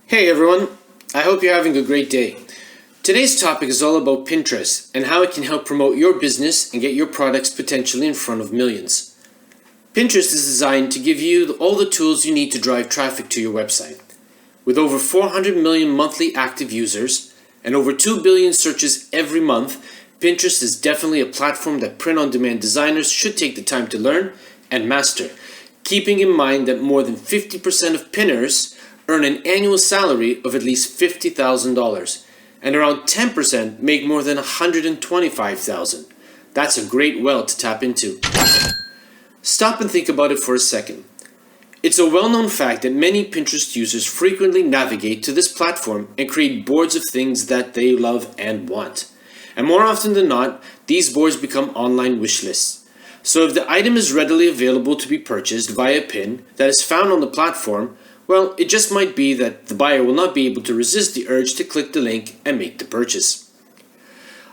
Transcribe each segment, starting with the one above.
Hey everyone, I hope you're having a great day. Today's topic is all about Pinterest and how it can help promote your business and get your products potentially in front of millions. Pinterest is designed to give you all the tools you need to drive traffic to your website. With over 400 million monthly active users and over 2 billion searches every month, Pinterest is definitely a platform that print-on-demand designers should take the time to learn and master, keeping in mind that more than 50% of pinners earn an annual salary of at least $50,000, and around 10% make more than $125,000. That's a great well to tap into. Stop and think about it for a second. It's a well-known fact that many Pinterest users frequently navigate to this platform and create boards of things that they love and want. And more often than not, these boards become online wish lists. So if the item is readily available to be purchased via a pin that is found on the platform, well, it just might be that the buyer will not be able to resist the urge to click the link and make the purchase.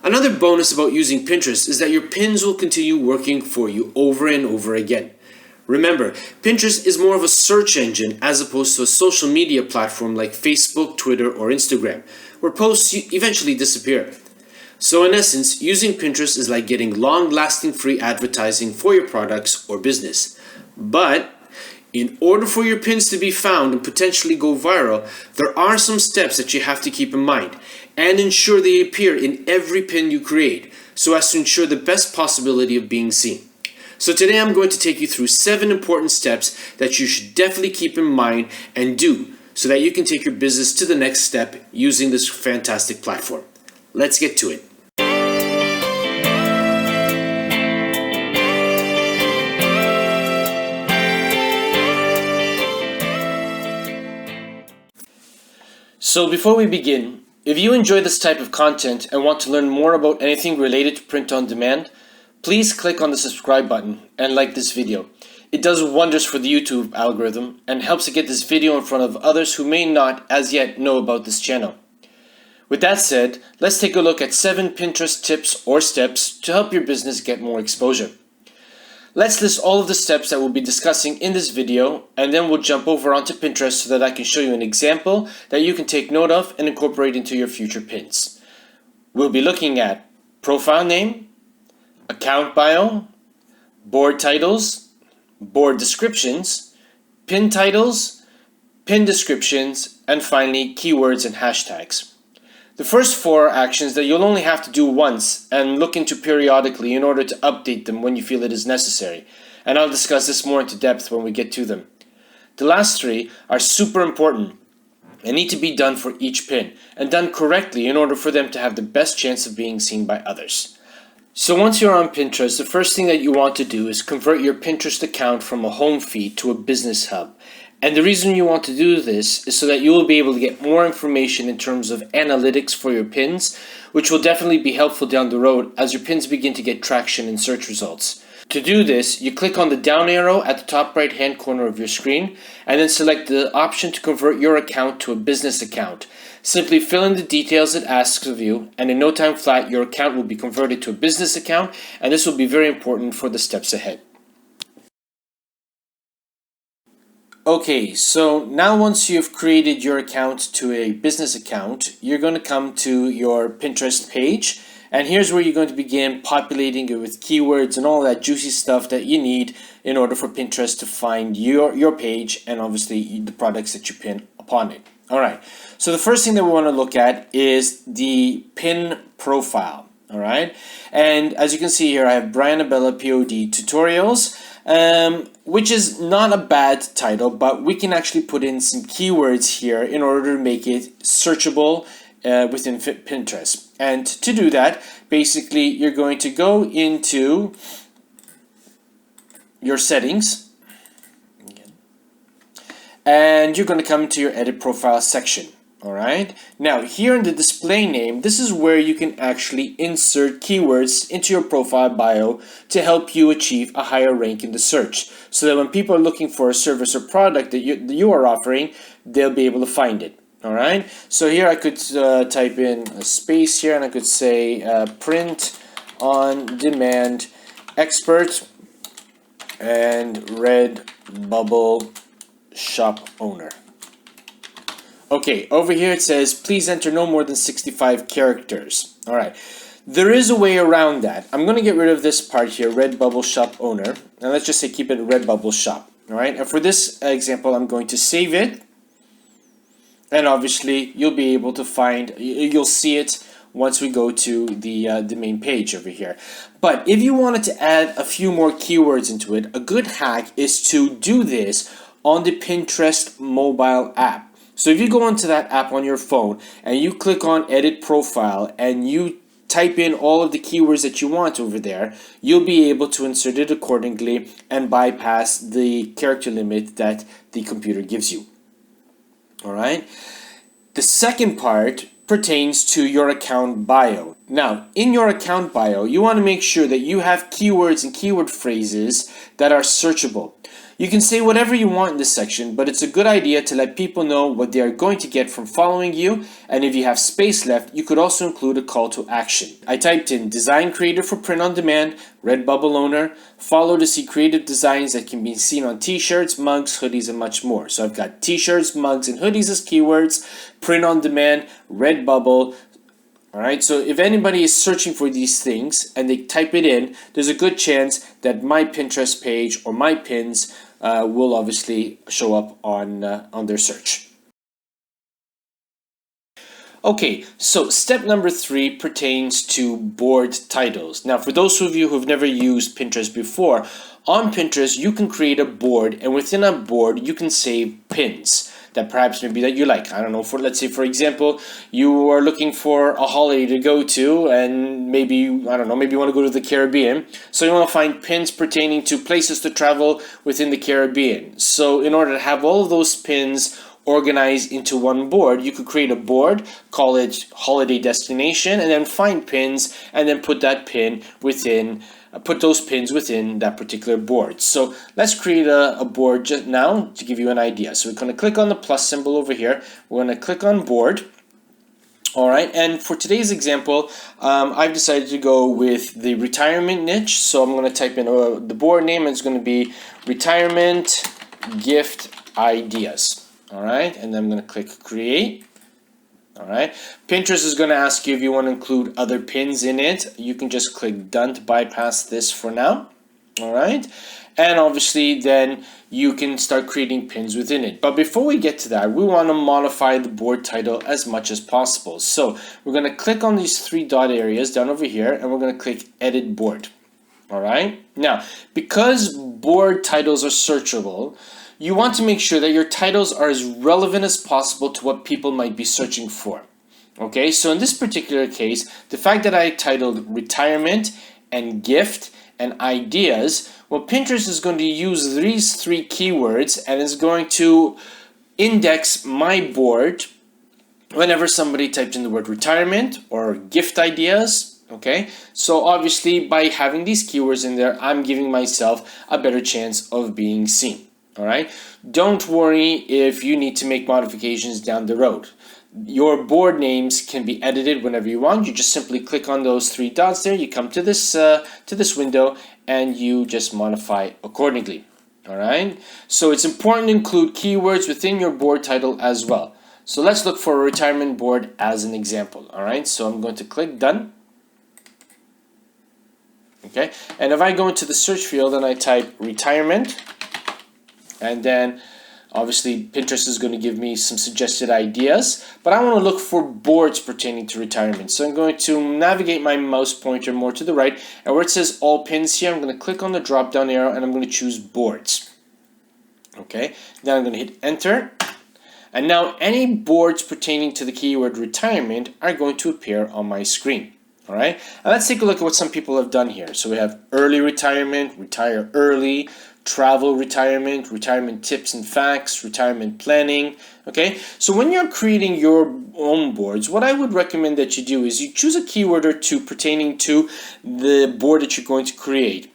Another bonus about using Pinterest is that your pins will continue working for you over and over again. Remember, Pinterest is more of a search engine as opposed to a social media platform like Facebook, Twitter, or Instagram, where posts eventually disappear. So in essence, using Pinterest is like getting long-lasting free advertising for your products or business. But in order for your pins to be found and potentially go viral, there are some steps that you have to keep in mind and ensure they appear in every pin you create so as to ensure the best possibility of being seen. So today I'm going to take you through 7 important steps that you should definitely keep in mind and do so that you can take your business to the next step using this fantastic platform. Let's get to it. So before we begin, if you enjoy this type of content and want to learn more about anything related to print on demand, please click on the subscribe button and like this video. It does wonders for the YouTube algorithm and helps to get this video in front of others who may not as yet know about this channel. With that said, let's take a look at 7 Pinterest tips or steps to help your business get more exposure. Let's list all of the steps that we'll be discussing in this video, and then we'll jump over onto Pinterest so that I can show you an example that you can take note of and incorporate into your future pins. We'll be looking at profile name, account bio, board titles, board descriptions, pin titles, pin descriptions, and finally keywords and hashtags. The first 4 are actions that you'll only have to do once and look into periodically in order to update them when you feel it is necessary, and I'll discuss this more into depth when we get to them. The last 3 are super important and need to be done for each pin, and done correctly in order for them to have the best chance of being seen by others. So once you're on Pinterest, the first thing that you want to do is convert your Pinterest account from a home feed to a business hub. And the reason you want to do this is so that you will be able to get more information in terms of analytics for your pins, which will definitely be helpful down the road as your pins begin to get traction in search results. To do this, you click on the down arrow at the top right hand corner of your screen and then select the option to convert your account to a business account. Simply fill in the details it asks of you, and in no time flat your account will be converted to a business account, and this will be very important for the steps ahead. Okay, so now once you've created your account to a business account, you're going to come to your Pinterest page, and here's where you're going to begin populating it with keywords and all that juicy stuff that you need in order for Pinterest to find your page and obviously the products that you pin upon it. Alright, so the first thing that we want to look at is the pin profile. Alright, and as you can see here, I have Brian Abella POD Tutorials, which is not a bad title, but we can actually put in some keywords here in order to make it searchable within Pinterest. And to do that, basically you're going to go into your settings and you're going to come to your edit profile section. Alright, now here in the display name, this is where you can actually insert keywords into your profile bio to help you achieve a higher rank in the search, so that when people are looking for a service or product that you are offering, they'll be able to find it. Alright, so here I could type in a space here and I could say print on demand expert and red bubble shop owner. Okay, over here it says, please enter no more than 65 characters. All right. There is a way around that. I'm going to get rid of this part here, Redbubble shop owner. And let's just say keep it Redbubble shop. All right. And for this example, I'm going to save it. And obviously, you'll be able to find, you'll see it once we go to the main page over here. But if you wanted to add a few more keywords into it, a good hack is to do this on the Pinterest mobile app. So if you go onto that app on your phone and you click on edit profile and you type in all of the keywords that you want over there, you'll be able to insert it accordingly and bypass the character limit that the computer gives you. All right. The second part pertains to your account bio. Now, in your account bio, you want to make sure that you have keywords and keyword phrases that are searchable. You can say whatever you want in this section, but it's a good idea to let people know what they are going to get from following you, and if you have space left, you could also include a call to action. I typed in design creator for print on demand, Redbubble owner, follow to see creative designs that can be seen on t-shirts, mugs, hoodies, and much more. So I've got t-shirts, mugs, and hoodies as keywords, print on demand, Redbubble. Alright, so if anybody is searching for these things and they type it in, there's a good chance that my Pinterest page or my pins will obviously show up on their search. Okay, so step number 3 pertains to board titles. Now, for those of you who have never used Pinterest before, on Pinterest you can create a board, and within a board you can save pins that perhaps maybe that you like. I don't know, for let's say for example, you are looking for a holiday to go to, and maybe, I don't know, maybe you want to go to the Caribbean. So you want to find pins pertaining to places to travel within the Caribbean. So in order to have all of those pins organized into one board, you could create a board, call it holiday destination, and then find pins and then put that pin within put those pins within that particular board. So let's create a board just now to give you an idea. So we're going to click on the plus symbol over here. We're going to click on board. All right, and for today's example, I've decided to go with the retirement niche. So I'm going to type in the board name, and it's going to be retirement gift ideas. All right, and then I'm going to click create. All right, Pinterest is going to ask you if you want to include other pins in it. You can just click done to bypass this for now. All right, and obviously then you can start creating pins within it. But before we get to that, we want to modify the board title as much as possible. So we're going to click on these 3 dot areas down over here, and we're going to click edit board. All right, now because board titles are searchable, you want to make sure that your titles are as relevant as possible to what people might be searching for. Okay, so in this particular case, the fact that I titled retirement and gift and ideas, well, Pinterest is going to use these 3 keywords and is going to index my board whenever somebody types in the word retirement or gift ideas. Okay, so obviously by having these keywords in there, I'm giving myself a better chance of being seen. All right, don't worry if you need to make modifications down the road. Your board names can be edited whenever you want. You just simply click on those 3 dots there. You come to this window and you just modify accordingly. All right, so it's important to include keywords within your board title as well. So let's look for a retirement board as an example. All right, so I'm going to click done. Okay, and if I go into the search field and I type retirement, and then obviously Pinterest is going to give me some suggested ideas, but I want to look for boards pertaining to retirement. So I'm going to navigate my mouse pointer more to the right, and where it says all pins here, I'm going to click on the drop down arrow and I'm going to choose boards. Okay, then I'm going to hit enter, and now any boards pertaining to the keyword retirement are going to appear on my screen. All right, and let's take a look at what some people have done here. So we have early retirement, retire early, travel retirement, retirement tips and facts, retirement planning. Okay, so when you're creating your own boards, what I would recommend that you do is you choose a keyword or 2 pertaining to the board that you're going to create.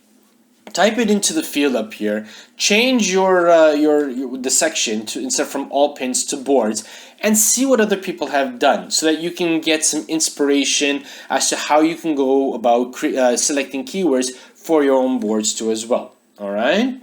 Type it into the field up here, change the section to, instead from all pins to boards, and see what other people have done so that you can get some inspiration as to how you can go about selecting keywords for your own boards too as well. All right.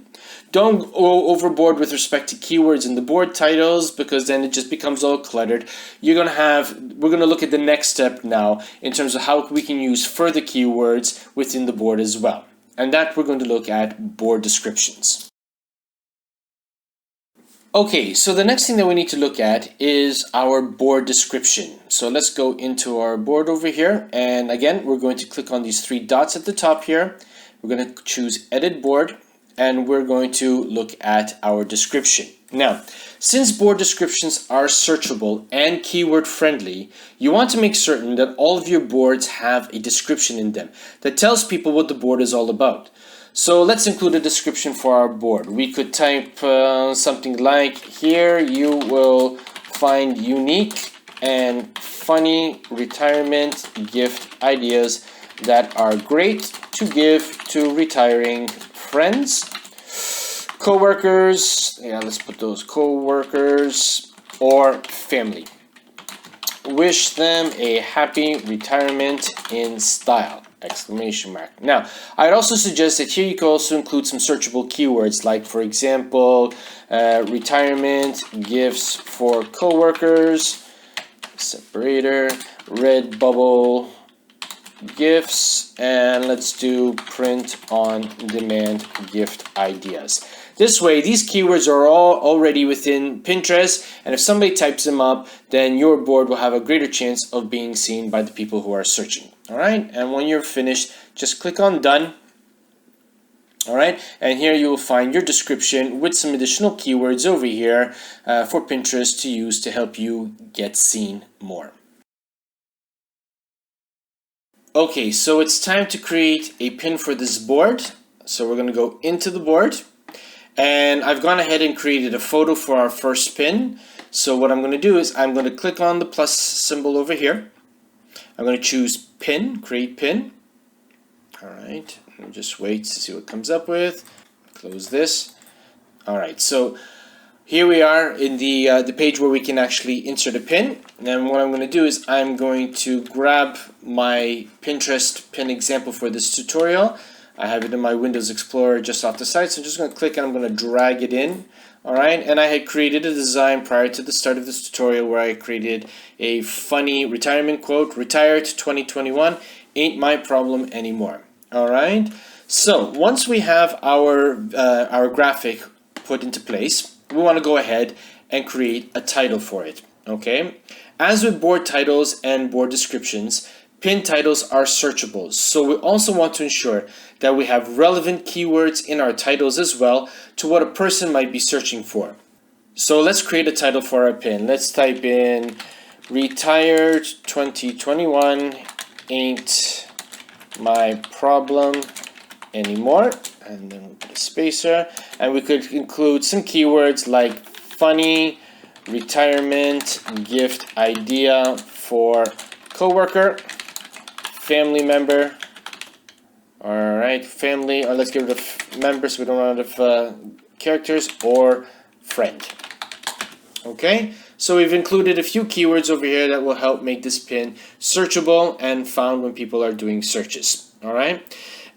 Don't go overboard with respect to keywords in the board titles, because then it just becomes all cluttered. We're gonna look at the next step now in terms of how we can use further keywords within the board as well. And that we're going to look at board descriptions. Okay, so the next thing that we need to look at is our board description. So let's go into our board over here. And again, we're going to click on these three dots at the top here. We're going to choose Edit Board, and we're going to look at our description. Now, since board descriptions are searchable and keyword friendly, you want to make certain that all of your boards have a description in them that tells people what the board is all about. So let's include a description for our board. We could type something like, here you will find unique and funny retirement gift ideas that are great to give to retiring friends, co-workers, let's put those co-workers, or family. Wish them a happy retirement in style! Exclamation mark. Now, I'd also suggest that here you can also include some searchable keywords, like for example, retirement gifts for coworkers, separator, red bubble gifts, and let's do print on demand gift ideas. This way, these keywords are all already within Pinterest, and if somebody types them up, then your board will have a greater chance of being seen by the people who are searching. All right, and when you're finished, just click on Done. All right, and here you will find your description with some additional keywords over here for Pinterest to use to help you get seen more. Okay, so it's time to create a pin for this board. So we're going to go into the board. And I've gone ahead and created a photo for our first pin. So what I'm going to do is I'm going to click on the plus symbol over here. I'm going to choose pin, create pin. All right, and just wait to see what comes up with. Close this. All right, so here we are in the page where we can actually insert a pin. And what I'm going to do is I'm going to grab my Pinterest pin example for this tutorial. I have it in my Windows Explorer just off the side, so I'm just going to click and I'm going to drag it in. Alright, and I had created a design prior to the start of this tutorial where I created a funny retirement quote, retired 2021, ain't my problem anymore. Alright, so once we have our graphic put into place, we want to go ahead and create a title for it. Okay, as with board titles and board descriptions, pin titles are searchable, so we also want to ensure that we have relevant keywords in our titles as well to what a person might be searching for. So let's create a title for our pin. Let's type in retired 2021 ain't my problem anymore, and then we'll put a spacer, and we could include some keywords like funny retirement gift idea for coworker, family member. All right, family, or let's get rid of members so we don't run out of characters, or friend. Okay, so we've included a few keywords over here that will help make this pin searchable and found when people are doing searches. All right,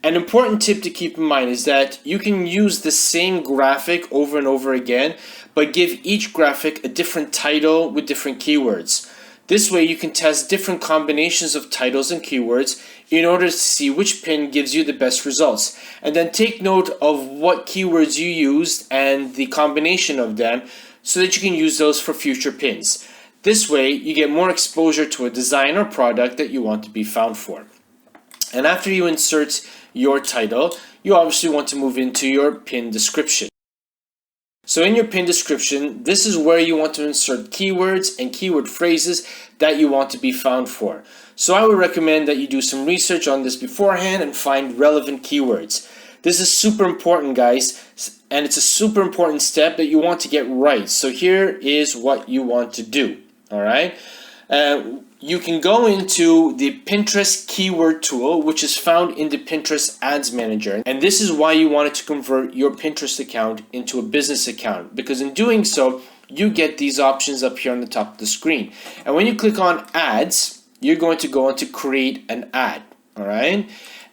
an important tip to keep in mind is that you can use the same graphic over and over again, but give each graphic a different title with different keywords. This way you can test different combinations of titles and keywords in order to see which pin gives you the best results. And then take note of what keywords you used and the combination of them so that you can use those for future pins. This way you get more exposure to a design or product that you want to be found for. And after you insert your title, you obviously want to move into your pin description. So in your pin description, this is where you want to insert keywords and keyword phrases that you want to be found for. So I would recommend that you do some research on this beforehand and find relevant keywords. This is super important, guys, and it's a super important step that you want to get right. So here is what you want to do, all right? You can go into the Pinterest keyword tool, which is found in the Pinterest Ads Manager. And this is why you wanted to convert your Pinterest account into a business account, because in doing so, you get these options up here on the top of the screen. And when you click on Ads, you're going to go on to create an ad, all right?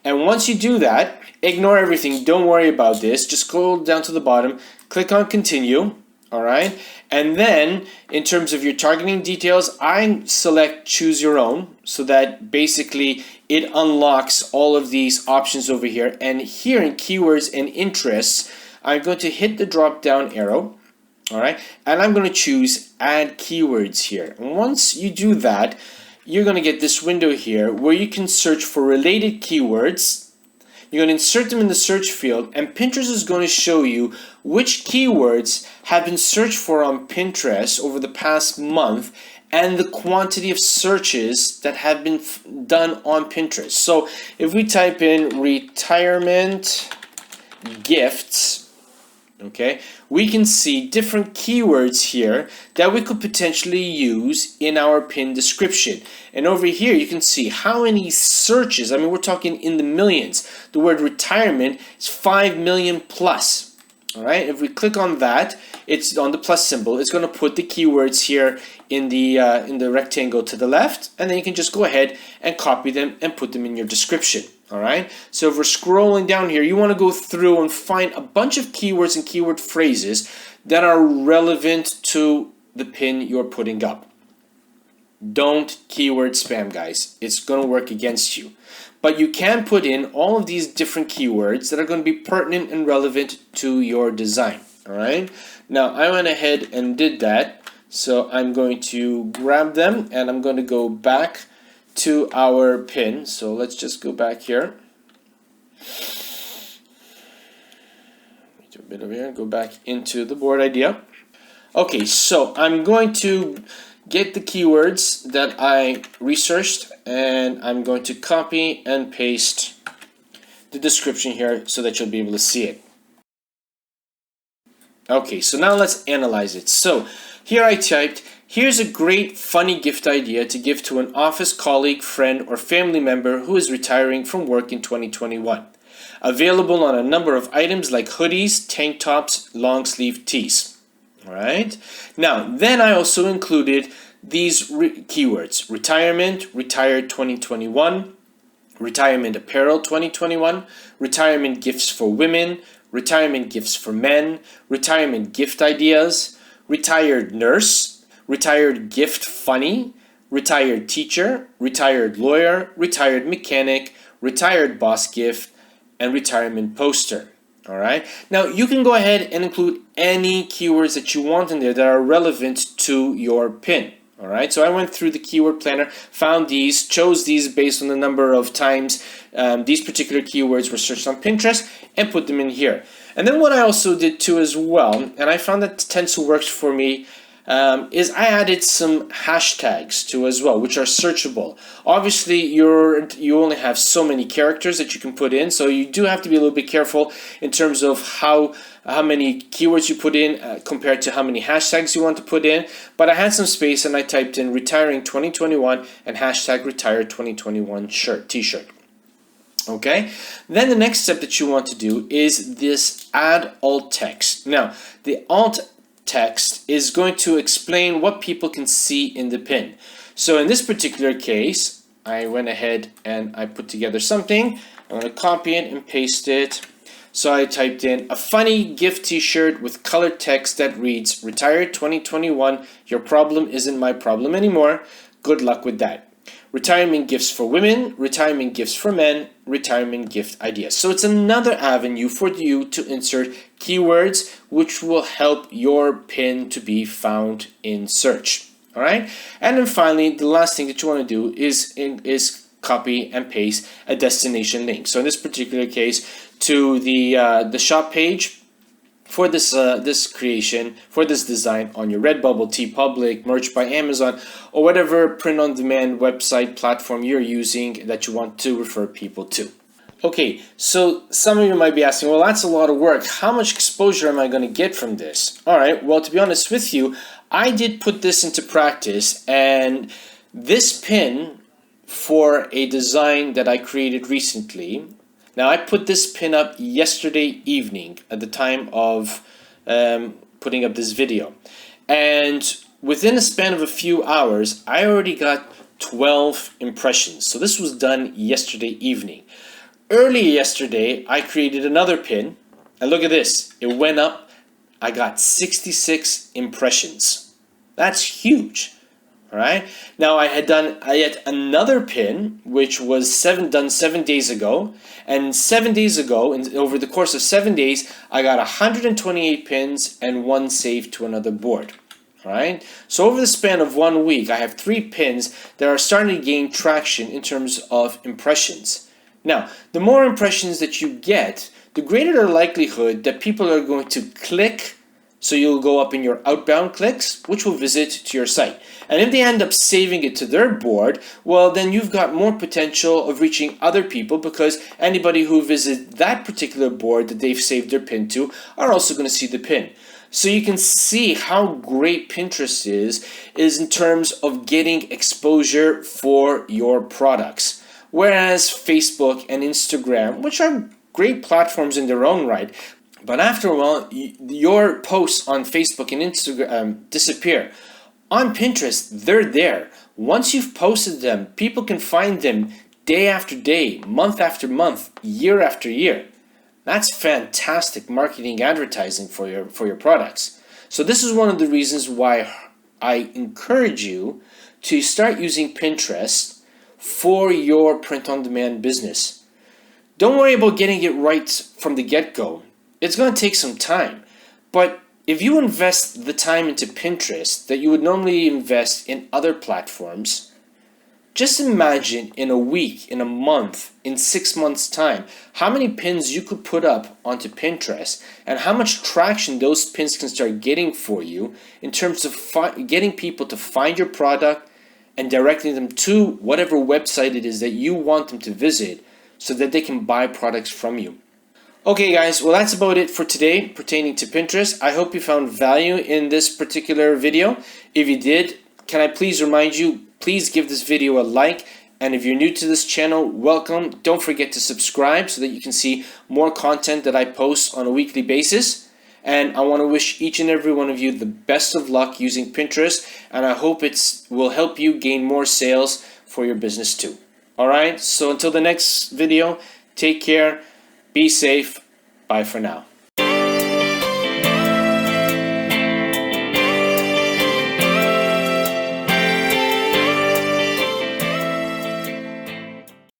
And once you do that, ignore everything. Don't worry about this. Just scroll down to the bottom, click on continue. All right. And then in terms of your targeting details, I select choose your own, so that basically it unlocks all of these options over here. And here in keywords and interests, I'm going to hit the drop down arrow. All right. And I'm going to choose add keywords here. And once you do that, you're going to get this window here where you can search for related keywords. You're going to insert them in the search field, and Pinterest is going to show you which keywords have been searched for on Pinterest over the past month and the quantity of searches that have been done on Pinterest. So if we type in retirement gifts, okay, we can see different keywords here that we could potentially use in our pin description. And over here you can see how many searches. I mean, we're talking in the millions. The word retirement is 5 million plus. All right, if we click on that, it's on the plus symbol. It's going to put the keywords here in the rectangle to the left, and then you can just go ahead and copy them and put them in your description. All right, so if we're scrolling down here, you want to go through and find a bunch of keywords and keyword phrases that are relevant to the pin you're putting up. Don't keyword spam, guys. It's going to work against you. But you can put in all of these different keywords that are going to be pertinent and relevant to your design. All right, now I went ahead and did that. So I'm going to grab them and I'm going to go back to our pin. So let's just go back here. Do a bit over here. Go back into the board idea. Okay, so I'm going to get the keywords that I researched, and I'm going to copy and paste the description here so that you'll be able to see it. Okay, so now let's analyze it. So here I typed, here's a great funny gift idea to give to an office colleague, friend, or family member who is retiring from work in 2021. Available on a number of items like hoodies, tank tops, long sleeve tees. All right. Now, then I also included these keywords: retirement, retired 2021, retirement apparel 2021, retirement gifts for women, retirement gifts for men, retirement gift ideas, retired nurse, retired gift funny, retired teacher, retired lawyer, retired mechanic, retired boss gift, and retirement poster. All right. Now you can go ahead and include any keywords that you want in there that are relevant to your pin. All right. So I went through the keyword planner, found these, chose these based on the number of times these particular keywords were searched on Pinterest, and put them in here. And then what I also did too as well, and I found that tends to work for me, is I added some hashtags too as well, which are searchable. Obviously, you only have so many characters that you can put in, so you do have to be a little bit careful in terms of how many keywords you put in compared to how many hashtags you want to put in. But I had some space, and I typed in retiring 2021 and hashtag retired 2021 t-shirt. Okay, then the next step that you want to do is this add alt text. Now, the alt text is going to explain what people can see in the pin. So in this particular case, I went ahead and I put together something. I'm going to copy it and paste it. So I typed in a funny gift t-shirt with colored text that reads, retired 2021, your problem isn't my problem anymore. Good luck with that. Retirement gifts for women, retirement gifts for men, retirement gift ideas. So it's another avenue for you to insert keywords which will help your pin to be found in search. All right. And then finally, the last thing that you want to do is copy and paste a destination link. So in this particular case, to the shop page for this creation, for this design on your Redbubble, TeePublic, Merch by Amazon, or whatever print-on-demand website platform you're using that you want to refer people to. Okay, so some of you might be asking, well, that's a lot of work. How much exposure am I going to get from this? All right, well, to be honest with you, I did put this into practice, and this pin for a design that I created recently. Now, I put this pin up yesterday evening at the time of putting up this video. And within a span of a few hours, I already got 12 impressions. So this was done yesterday evening. Early yesterday, I created another pin, and look at this. It went up. I got 66 impressions. That's huge. All right. Now I had done yet another pin, which was done 7 days ago, and 7 days ago, over the course of 7 days, I got 128 pins and one saved to another board. All right. So over the span of 1 week, I have 3 pins that are starting to gain traction in terms of impressions. Now, the more impressions that you get, the greater the likelihood that people are going to click. So you'll go up in your outbound clicks, which will visit to your site. And if they end up saving it to their board, well, then you've got more potential of reaching other people, because anybody who visits that particular board that they've saved their pin to are also going to see the pin. So you can see how great Pinterest is in terms of getting exposure for your products. Whereas Facebook and Instagram, which are great platforms in their own right, but after a while, your posts on Facebook and Instagram disappear. On Pinterest, they're there. Once you've posted them, people can find them day after day, month after month, year after year. That's fantastic marketing advertising for your products. So this is one of the reasons why I encourage you to start using Pinterest for your print-on-demand business. Don't worry about getting it right from the get-go. It's going to take some time, but if you invest the time into Pinterest that you would normally invest in other platforms, just imagine in a week, in a month, in 6 months' time, how many pins you could put up onto Pinterest and how much traction those pins can start getting for you in terms of getting people to find your product and directing them to whatever website it is that you want them to visit so that they can buy products from you. Okay guys, well that's about it for today pertaining to Pinterest. I hope you found value in this particular video. If you did, can I please remind you, please give this video a like. And if you're new to this channel, welcome. Don't forget to subscribe so that you can see more content that I post on a weekly basis. And I want to wish each and every one of you the best of luck using Pinterest. And I hope it will help you gain more sales for your business too. Alright, so until the next video, take care. Be safe. Bye for now.